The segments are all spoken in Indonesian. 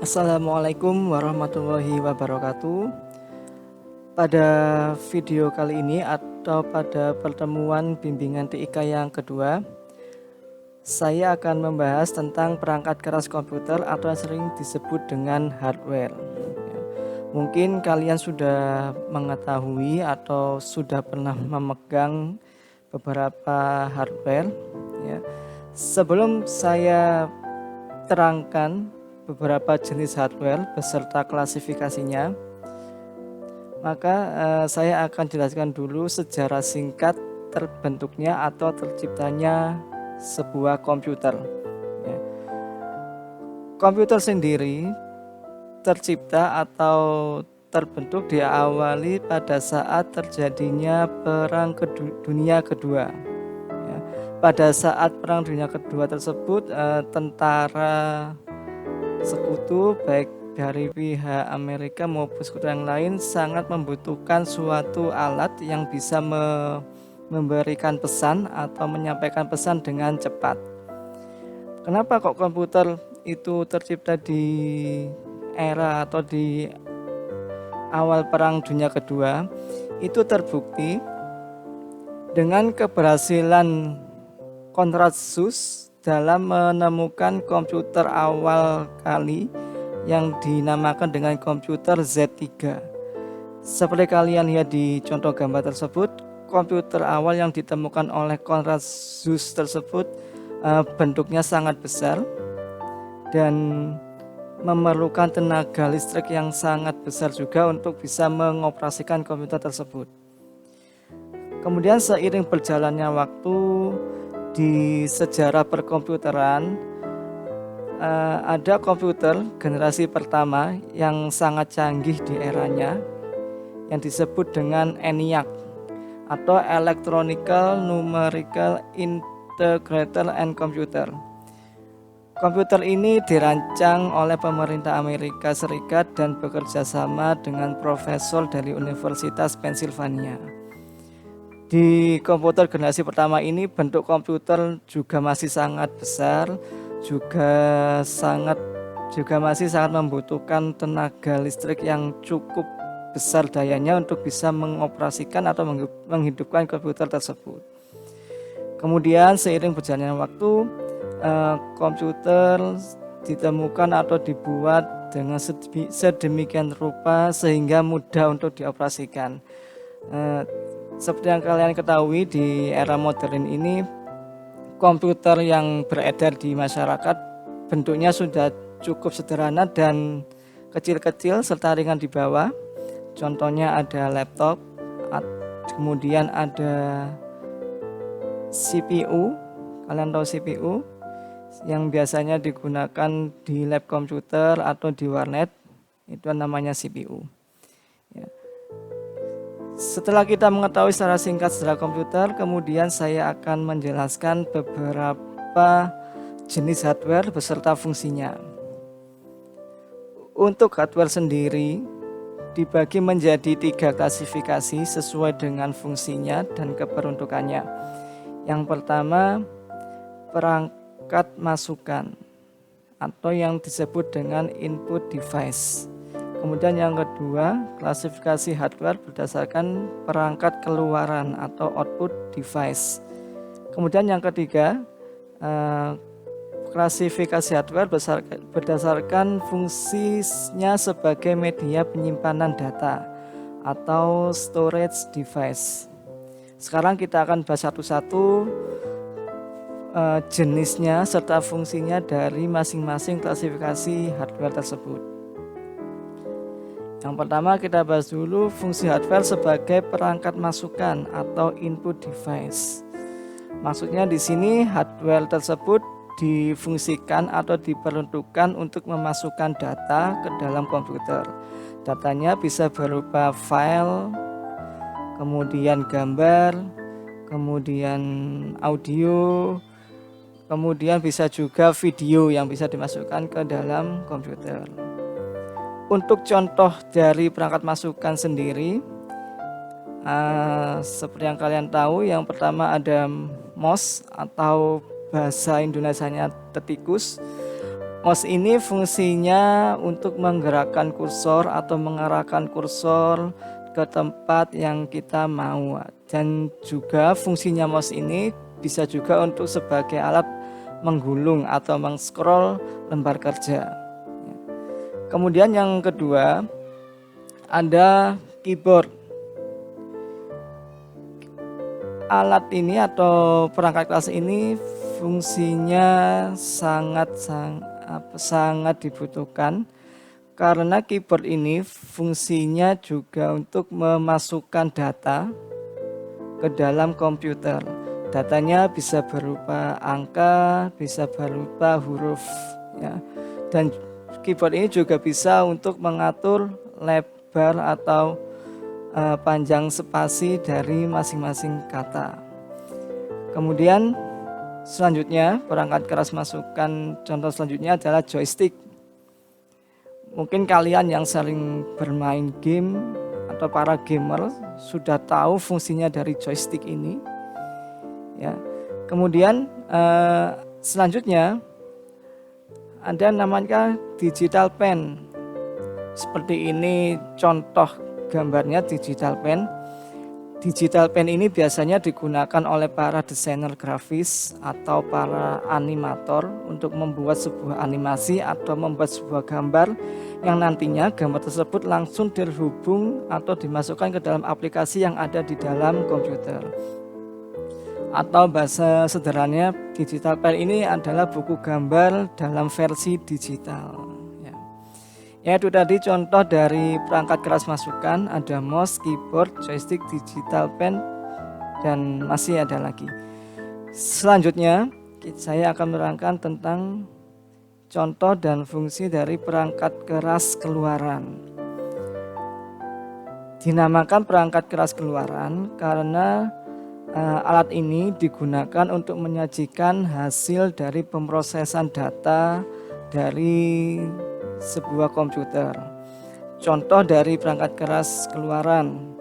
Assalamualaikum warahmatullahi wabarakatuh. Pada video kali ini atau pada pertemuan bimbingan TIK yang kedua, saya akan membahas tentang perangkat keras komputer atau yang sering disebut dengan hardware. Mungkin kalian sudah mengetahui atau sudah pernah memegang beberapa hardware. Sebelum saya terangkan beberapa jenis hardware beserta klasifikasinya, maka saya akan jelaskan dulu sejarah singkat terbentuknya atau terciptanya sebuah komputer. Komputer sendiri tercipta atau terbentuk diawali pada saat terjadinya Perang Dunia Kedua. Pada saat Perang Dunia Kedua tersebut, tentara sekutu baik dari pihak Amerika maupun sekutu yang lain sangat membutuhkan suatu alat yang bisa memberikan pesan atau menyampaikan pesan dengan cepat. Kenapa kok komputer itu tercipta di era atau di awal Perang Dunia Kedua? Itu terbukti dengan keberhasilan Konrad Zuse dalam menemukan komputer awal kali yang dinamakan dengan komputer Z3. Seperti kalian lihat di contoh gambar tersebut, komputer awal yang ditemukan oleh Konrad Zuse tersebut bentuknya sangat besar dan memerlukan tenaga listrik yang sangat besar juga untuk bisa mengoperasikan komputer tersebut. Kemudian seiring berjalannya waktu di sejarah perkomputeran, ada komputer generasi pertama yang sangat canggih di eranya yang disebut dengan ENIAC atau Electronical Numerical Integrator and Computer. Komputer ini dirancang oleh pemerintah Amerika Serikat dan bekerja sama dengan profesor dari Universitas Pennsylvania. Di komputer generasi pertama ini bentuk komputer juga masih sangat besar, juga masih sangat membutuhkan tenaga listrik yang cukup besar dayanya untuk bisa mengoperasikan atau menghidupkan komputer tersebut. Kemudian seiring berjalannya waktu, komputer ditemukan atau dibuat dengan sedemikian rupa sehingga mudah untuk dioperasikan. Seperti yang kalian ketahui, di era modern ini komputer yang beredar di masyarakat bentuknya sudah cukup sederhana dan kecil-kecil serta ringan di bawah. Contohnya ada laptop, kemudian ada CPU. Kalian tahu CPU yang biasanya digunakan di lab komputer atau di warnet, itu namanya CPU. Setelah kita mengetahui secara singkat sejarah komputer, kemudian saya akan menjelaskan beberapa jenis hardware beserta fungsinya. Untuk hardware sendiri dibagi menjadi 3 klasifikasi sesuai dengan fungsinya dan keperuntukannya. Yang pertama, perangkat masukan atau yang disebut dengan input device. Kemudian yang kedua, klasifikasi hardware berdasarkan perangkat keluaran atau output device. Kemudian yang ketiga, klasifikasi hardware berdasarkan fungsinya sebagai media penyimpanan data atau storage device. Sekarang kita akan bahas satu-satu jenisnya serta fungsinya dari masing-masing klasifikasi hardware tersebut. Yang pertama kita bahas dulu fungsi hardware sebagai perangkat masukan atau input device. Maksudnya di sini hardware tersebut difungsikan atau diperuntukkan untuk memasukkan data ke dalam komputer. Datanya bisa berupa file, kemudian gambar, kemudian audio, kemudian bisa juga video yang bisa dimasukkan ke dalam komputer. Untuk contoh dari perangkat masukan sendiri, seperti yang kalian tahu, yang pertama ada mouse atau bahasa Indonesianya tetikus. Mouse ini fungsinya untuk menggerakkan kursor atau mengarahkan kursor ke tempat yang kita mau, dan juga fungsinya mouse ini bisa juga untuk sebagai alat menggulung atau mengscroll lembar kerja. Kemudian yang kedua ada keyboard. Alat ini atau perangkat keras ini fungsinya sangat dibutuhkan, karena keyboard ini fungsinya juga untuk memasukkan data ke dalam komputer. Datanya bisa berupa angka, bisa berupa huruf, ya. Dan keyboard ini juga bisa untuk mengatur lebar atau panjang spasi dari masing-masing kata. Kemudian selanjutnya perangkat keras masukan contoh selanjutnya adalah joystick. Mungkin kalian yang sering bermain game atau para gamer sudah tahu fungsinya dari joystick ini, ya. Kemudian selanjutnya ada namanya digital pen. Seperti ini contoh gambarnya digital pen. Digital pen ini biasanya digunakan oleh para desainer grafis atau para animator untuk membuat sebuah animasi atau membuat sebuah gambar yang nantinya gambar tersebut langsung terhubung atau dimasukkan ke dalam aplikasi yang ada di dalam komputer. Atau bahasa sederhananya, digital pen ini adalah buku gambar dalam versi digital. Ya, itu tadi contoh dari perangkat keras masukan, ada mouse, keyboard, joystick, digital pen, dan masih ada lagi. Selanjutnya, saya akan menerangkan tentang contoh dan fungsi dari perangkat keras keluaran. Dinamakan perangkat keras keluaran karena alat ini digunakan untuk menyajikan hasil dari pemrosesan data dari sebuah komputer. Contoh dari perangkat keras keluaran.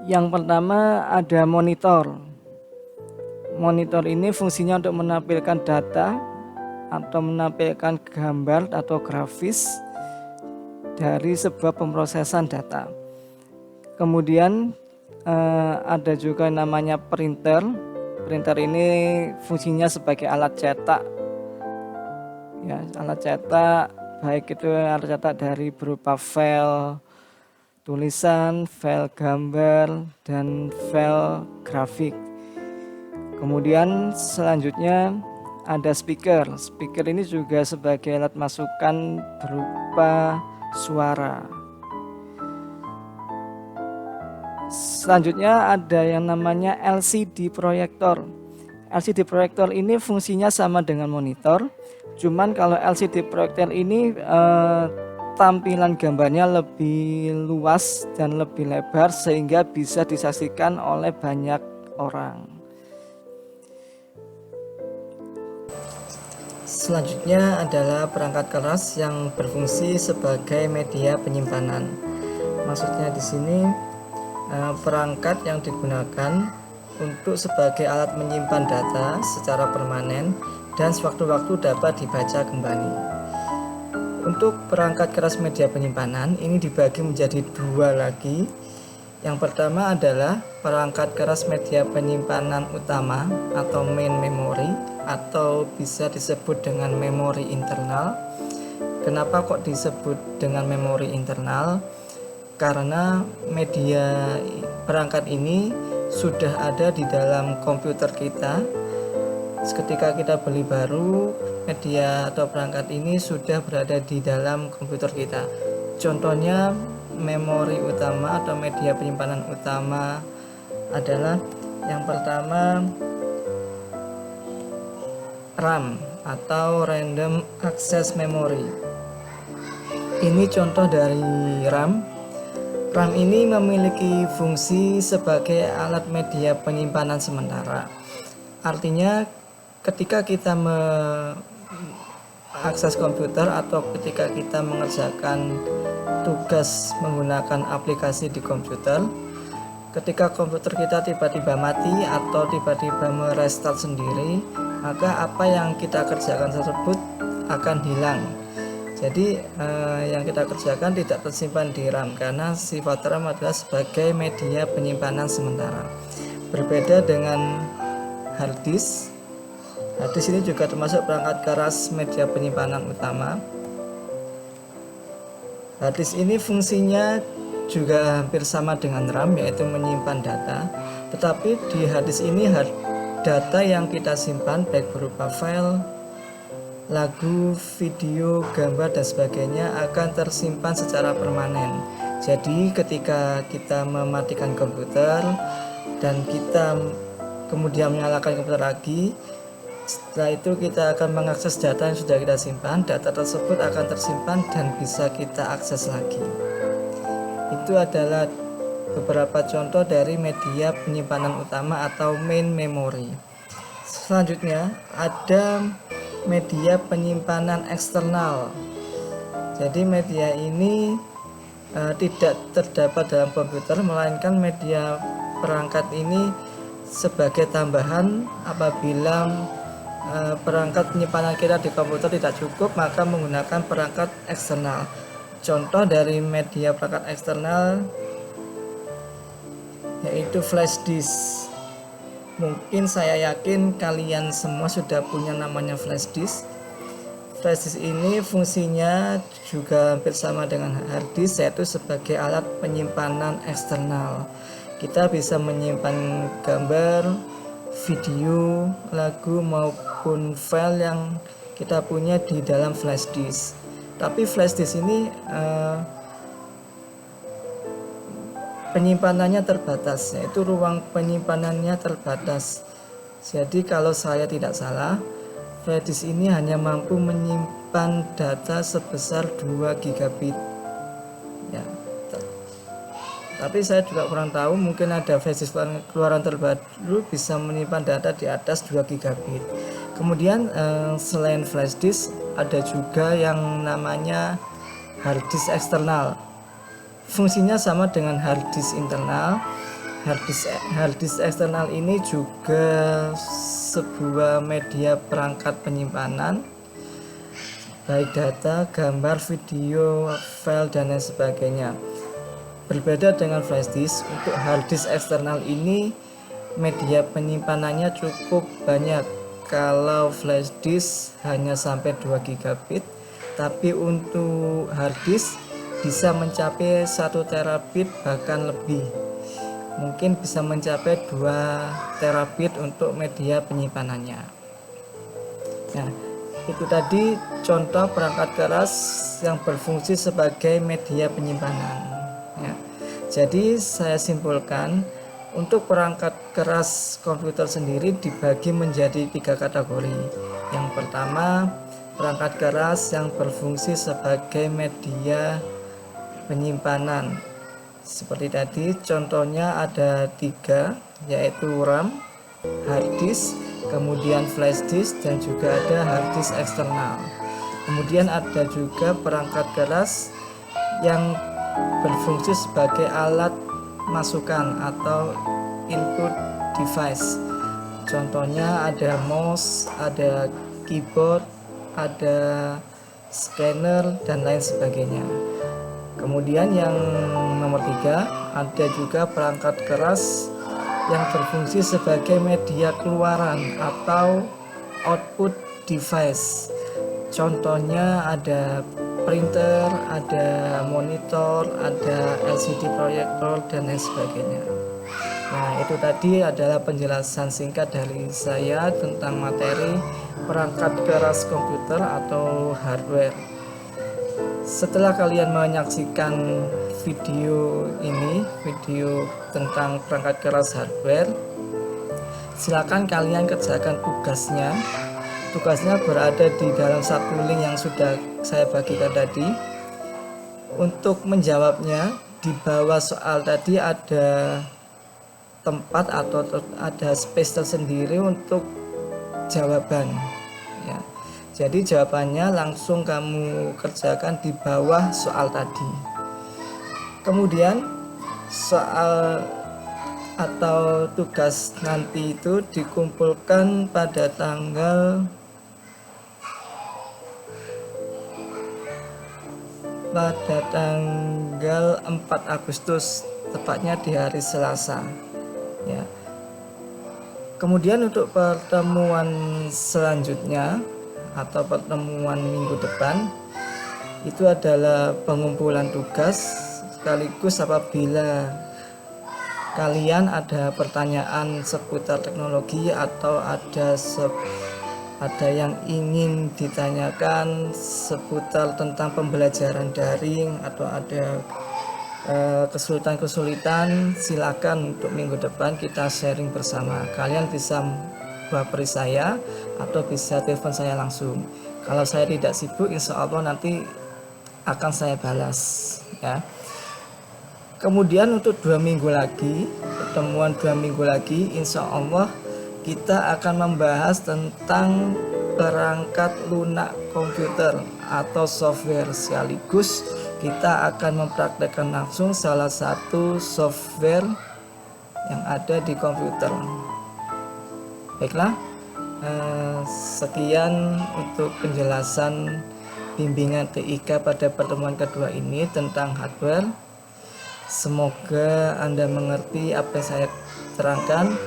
Yang pertama ada monitor. Monitor ini fungsinya untuk menampilkan data atau menampilkan gambar atau grafis dari sebuah pemrosesan data. Kemudian ada juga namanya printer. Printer ini fungsinya sebagai alat cetak. Ya, alat cetak baik itu alat cetak dari berupa file tulisan, file gambar, dan file grafik. Kemudian selanjutnya ada speaker. Speaker ini juga sebagai alat masukan berupa suara. Selanjutnya ada yang namanya LCD proyektor. LCD proyektor ini fungsinya sama dengan monitor. Cuman kalau LCD proyektor ini tampilan gambarnya lebih luas dan lebih lebar sehingga bisa disaksikan oleh banyak orang. Selanjutnya adalah perangkat keras yang berfungsi sebagai media penyimpanan. Maksudnya di sini perangkat yang digunakan untuk sebagai alat menyimpan data secara permanen dan sewaktu-waktu dapat dibaca kembali. Untuk perangkat keras media penyimpanan ini dibagi menjadi dua lagi. Yang pertama adalah perangkat keras media penyimpanan utama atau main memory, atau bisa disebut dengan memori internal. Kenapa kok disebut dengan memori internal? Karena media perangkat ini sudah ada di dalam komputer kita. Ketika kita beli baru, media atau perangkat ini sudah berada di dalam komputer kita. Contohnya memori utama atau media penyimpanan utama adalah yang pertama RAM atau Random Access Memory. Ini contoh dari RAM. RAM ini memiliki fungsi sebagai alat media penyimpanan sementara. Artinya ketika kita mengakses komputer atau ketika kita mengerjakan tugas menggunakan aplikasi di komputer, ketika komputer kita tiba-tiba mati atau tiba-tiba merestart sendiri, maka apa yang kita kerjakan tersebut akan hilang. Jadi yang kita kerjakan tidak tersimpan di RAM karena sifat RAM adalah sebagai media penyimpanan sementara. Berbeda dengan hard disk. Hard disk ini juga termasuk perangkat keras media penyimpanan utama. Hard disk ini fungsinya juga hampir sama dengan RAM, yaitu menyimpan data. Tetapi di hard disk ini data yang kita simpan baik berupa file, lagu, video, gambar, dan sebagainya akan tersimpan secara permanen. Jadi ketika kita mematikan komputer dan kita kemudian menyalakan komputer lagi, setelah itu kita akan mengakses data yang sudah kita simpan. Data tersebut akan tersimpan dan bisa kita akses lagi. Itu adalah beberapa contoh dari media penyimpanan utama atau main memory. Selanjutnya ada media penyimpanan eksternal. Jadi media ini tidak terdapat dalam komputer, melainkan media perangkat ini sebagai tambahan apabila perangkat penyimpanan kita di komputer tidak cukup, maka menggunakan perangkat eksternal. Contoh dari media perangkat eksternal yaitu flash disk. Mungkin saya yakin kalian semua sudah punya namanya flash disk. Flash disk ini fungsinya juga hampir sama dengan hard disk, yaitu sebagai alat penyimpanan eksternal. Kita bisa menyimpan gambar, video, lagu maupun file yang kita punya di dalam flash disk. Tapi flash disk ini penyimpanannya terbatas, yaitu ruang penyimpanannya terbatas. Jadi kalau saya tidak salah, flash disk ini hanya mampu menyimpan data sebesar 2 gigabit. Ya. Tapi saya juga kurang tahu, mungkin ada flash disk keluaran terbaru bisa menyimpan data di atas 2 gigabit. Kemudian selain flash disk ada juga yang namanya hard disk eksternal. Fungsinya sama dengan hard disk internal. Hard disk eksternal ini juga sebuah media perangkat penyimpanan baik data, gambar, video, file, dan lain sebagainya. Berbeda dengan flash disk, untuk hard disk eksternal ini media penyimpanannya cukup banyak. Kalau flash disk hanya sampai 2 gigabit, tapi untuk hard disk bisa mencapai 1 terabit bahkan lebih. Mungkin bisa mencapai 2 terabit untuk media penyimpanannya. Nah, itu tadi contoh perangkat keras yang berfungsi sebagai media penyimpanan. Ya. Jadi saya simpulkan, untuk perangkat keras komputer sendiri dibagi menjadi 3 kategori. Yang pertama, perangkat keras yang berfungsi sebagai media penyimpanan. Seperti tadi contohnya ada 3, yaitu RAM, hard disk, kemudian flash disk, dan juga ada hard disk eksternal. Kemudian ada juga perangkat keras yang berfungsi sebagai alat masukan atau input device. Contohnya ada mouse, ada keyboard, ada scanner, dan lain sebagainya. Kemudian yang nomor 3, ada juga perangkat keras yang berfungsi sebagai media keluaran atau output device. Contohnya ada printer, ada monitor, ada LCD proyektor, dan lain sebagainya. Nah, itu tadi adalah penjelasan singkat dari saya tentang materi perangkat keras komputer atau hardware. Setelah kalian menyaksikan video ini, video tentang perangkat keras hardware, silakan kalian kerjakan tugasnya. Tugasnya berada di dalam satu link yang sudah saya bagikan tadi. Untuk menjawabnya, di bawah soal tadi ada tempat atau ada space tersendiri untuk jawaban. Ya. Jadi jawabannya langsung kamu kerjakan di bawah soal tadi. Kemudian soal atau tugas nanti itu dikumpulkan pada tanggal pada tanggal 4 Agustus, tepatnya di hari Selasa ya. Kemudian untuk pertemuan selanjutnya atau pertemuan minggu depan itu adalah pengumpulan tugas, sekaligus apabila kalian ada pertanyaan seputar teknologi atau ada yang ingin ditanyakan seputar tentang pembelajaran daring atau ada kesulitan-kesulitan, silakan untuk minggu depan kita sharing bersama. Kalian bisa baperi saya atau bisa telepon saya langsung. Kalau saya tidak sibuk, insya Allah nanti akan saya balas ya. Kemudian untuk 2 minggu lagi, pertemuan 2 minggu lagi, insya Allah kita akan membahas tentang perangkat lunak komputer atau software, sekaligus kita akan mempraktekkan langsung salah satu software yang ada di komputer. Baiklah, sekian untuk penjelasan bimbingan TIK pada pertemuan kedua ini tentang hardware. Semoga Anda mengerti apa yang saya terangkan,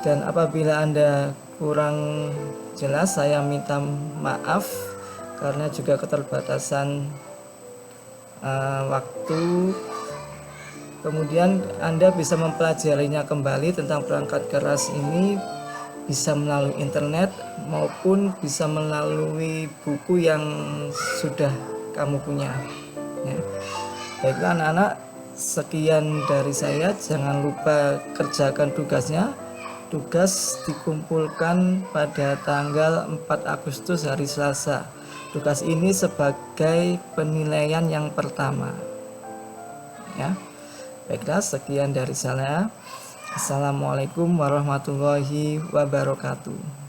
dan apabila Anda kurang jelas saya minta maaf karena juga keterbatasan waktu. Kemudian Anda bisa mempelajarinya kembali tentang perangkat keras ini bisa melalui internet maupun bisa melalui buku yang sudah kamu punya ya. Baiklah anak-anak, sekian dari saya. Jangan lupa kerjakan tugasnya. Tugas dikumpulkan pada tanggal 4 Agustus hari Selasa. Tugas ini sebagai penilaian yang pertama ya. Baiklah, sekian dari saya. Assalamualaikum warahmatullahi wabarakatuh.